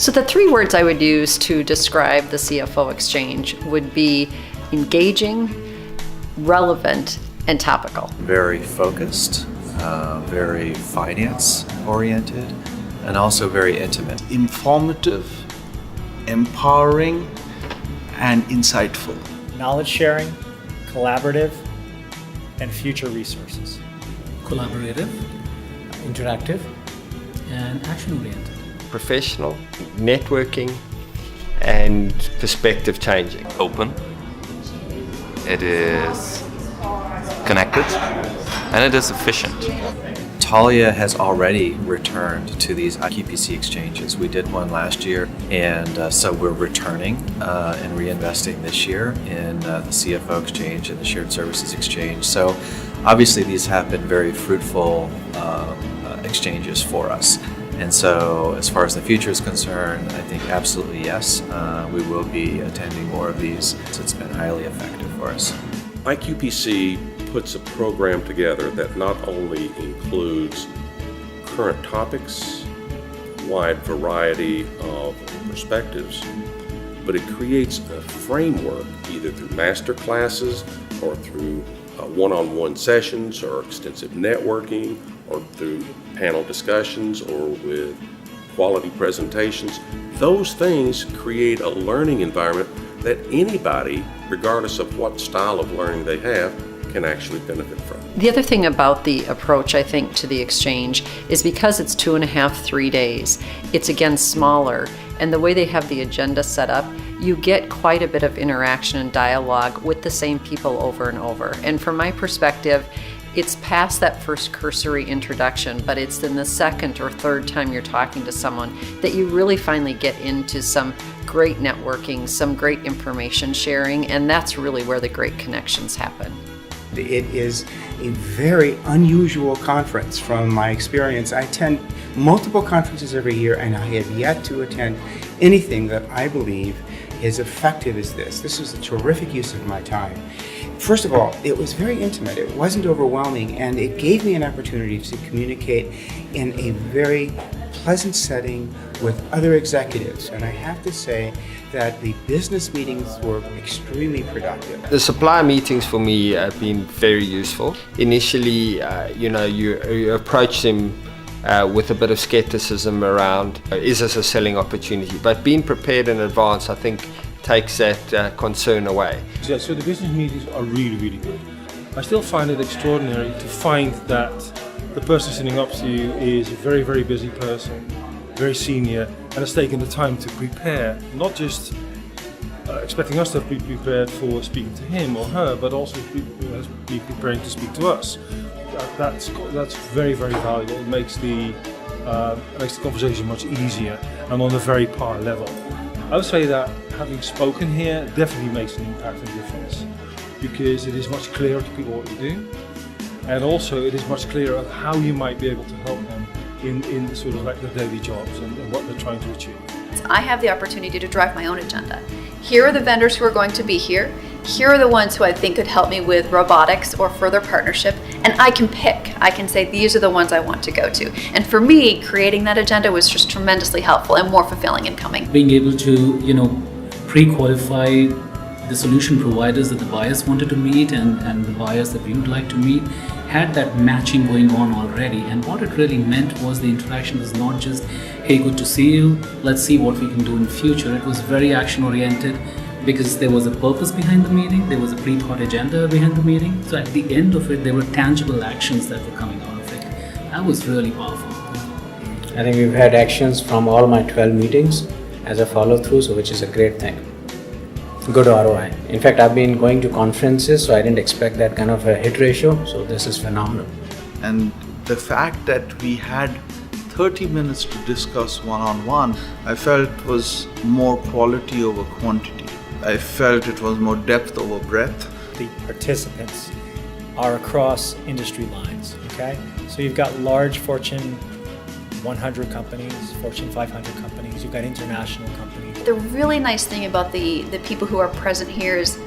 So the three words I would use to describe the CFO Exchange would be engaging, relevant, and topical. Very focused, very finance-oriented, and also very intimate. Informative, empowering, and insightful. Knowledge sharing, collaborative, and future resources. Collaborative, interactive, and action-oriented. Professional, networking, and perspective changing. Open, it is connected, and it is efficient. Talia has already returned to these IQPC exchanges. We did one last year, and so we're returning and reinvesting this year in the CFO Exchange and the Shared Services Exchange. So obviously these have been very fruitful exchanges for us. And so as far as the future is concerned, I think absolutely yes, we will be attending more of these. It's been highly effective for us. IQPC puts a program together that not only includes current topics, wide variety of perspectives, but it creates a framework either through master classes or through one-on-one sessions or extensive networking or through panel discussions or with quality presentations. Those things create a learning environment that anybody, regardless of what style of learning they have, can actually benefit from. The other thing about the approach, I think, to the exchange is because it's 2.5, 3 days, it's again smaller, and the way they have the agenda set up, you get quite a bit of interaction and dialogue with the same people over and over. And from my perspective, it's past that first cursory introduction, but it's in the second or third time you're talking to someone that you really finally get into some great networking, some great information sharing, and that's really where the great connections happen. It is a very unusual conference from my experience. I attend multiple conferences every year, and I have yet to attend anything that I believe is effective as this. This was a terrific use of my time. First of all, it was very intimate. It wasn't overwhelming, and it gave me an opportunity to communicate in a very pleasant setting with other executives. And I have to say that the business meetings were extremely productive. The supplier meetings for me have been very useful. Initially, you approach them with a bit of skepticism around, is this a selling opportunity? But being prepared in advance, I think, takes that concern away. Yeah, so the business meetings are really, really good. I still find it extraordinary to find that the person sitting up to you is a very, very busy person, very senior, and has taken the time to prepare, not just expecting us to be prepared for speaking to him or her, but also be preparing to speak to us. That's very, very valuable. It makes the conversation much easier and on a very par level. I would say that having spoken here definitely makes an impact and difference, because it is much clearer to people what you do, and also it is much clearer of how you might be able to help them in sort of like their daily jobs and what they're trying to achieve. I have the opportunity to drive my own agenda. Here are the vendors who are going to be here. Here are the ones who I think could help me with robotics or further partnership, and I can pick. I can say these are the ones I want to go to. And for me, creating that agenda was just tremendously helpful and more fulfilling in coming. Being able to, pre-qualify the solution providers that the buyers wanted to meet and the buyers that we would like to meet, had that matching going on already. And what it really meant was the interaction was not just, hey, good to see you, let's see what we can do in the future. It was very action oriented, because there was a purpose behind the meeting, there was a pre-thought agenda behind the meeting. So at the end of it, there were tangible actions that were coming out of it. That was really powerful. I think we've had actions from all my 12 meetings as a follow-through, so which is a great thing. Good ROI. In fact, I've been going to conferences, so I didn't expect that kind of a hit ratio, so this is phenomenal. And the fact that we had 30 minutes to discuss one-on-one, I felt was more quality over quantity. I felt it was more depth over breadth. The participants are across industry lines, okay? So you've got large Fortune 100 companies, Fortune 500 companies, you've got international companies. The really nice thing about the people who are present here is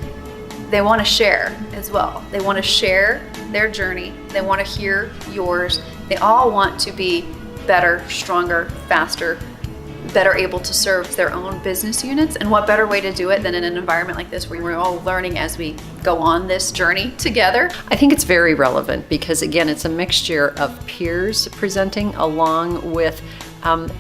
they want to share as well. They want to share their journey. They want to hear yours. They all want to be better, stronger, faster, better able to serve their own business units. And what better way to do it than in an environment like this where we're all learning as we go on this journey together. I think it's very relevant because, again, it's a mixture of peers presenting along with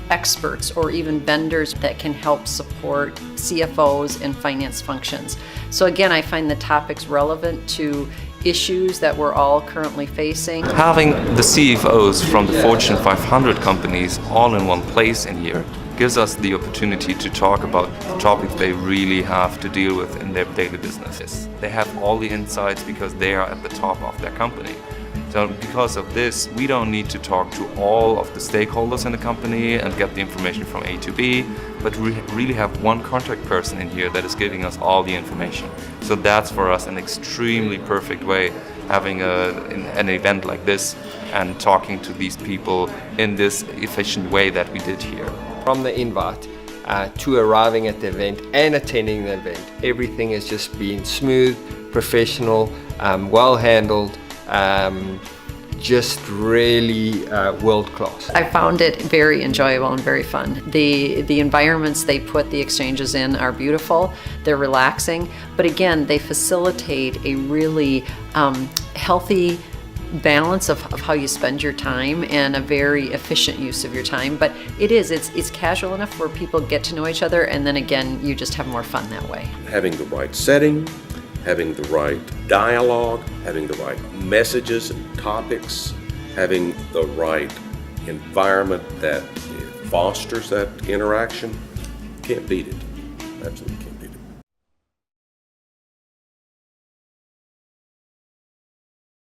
experts or even vendors that can help support CFOs and finance functions. So again, I find the topics relevant to issues that we're all currently facing. Having the CFOs from the Fortune 500 companies all in one place in here gives us the opportunity to talk about the topics they really have to deal with in their daily businesses. They have all the insights because they are at the top of their company. So because of this, we don't need to talk to all of the stakeholders in the company and get the information from A to B, but we really have one contact person in here that is giving us all the information. So that's for us an extremely perfect way, having an event like this and talking to these people in this efficient way that we did here. From the invite to arriving at the event and attending the event, everything has just been smooth, professional, well handled, just really world class. I found it very enjoyable and very fun. The environments they put the exchanges in are beautiful, they're relaxing, but again, they facilitate a really healthy balance of how you spend your time and a very efficient use of your time. But it's casual enough where people get to know each other, and then again, you just have more fun that way. Having the right setting, having the right dialogue, having the right messages and topics, having the right environment that fosters that interaction, can't beat it. Absolutely can't.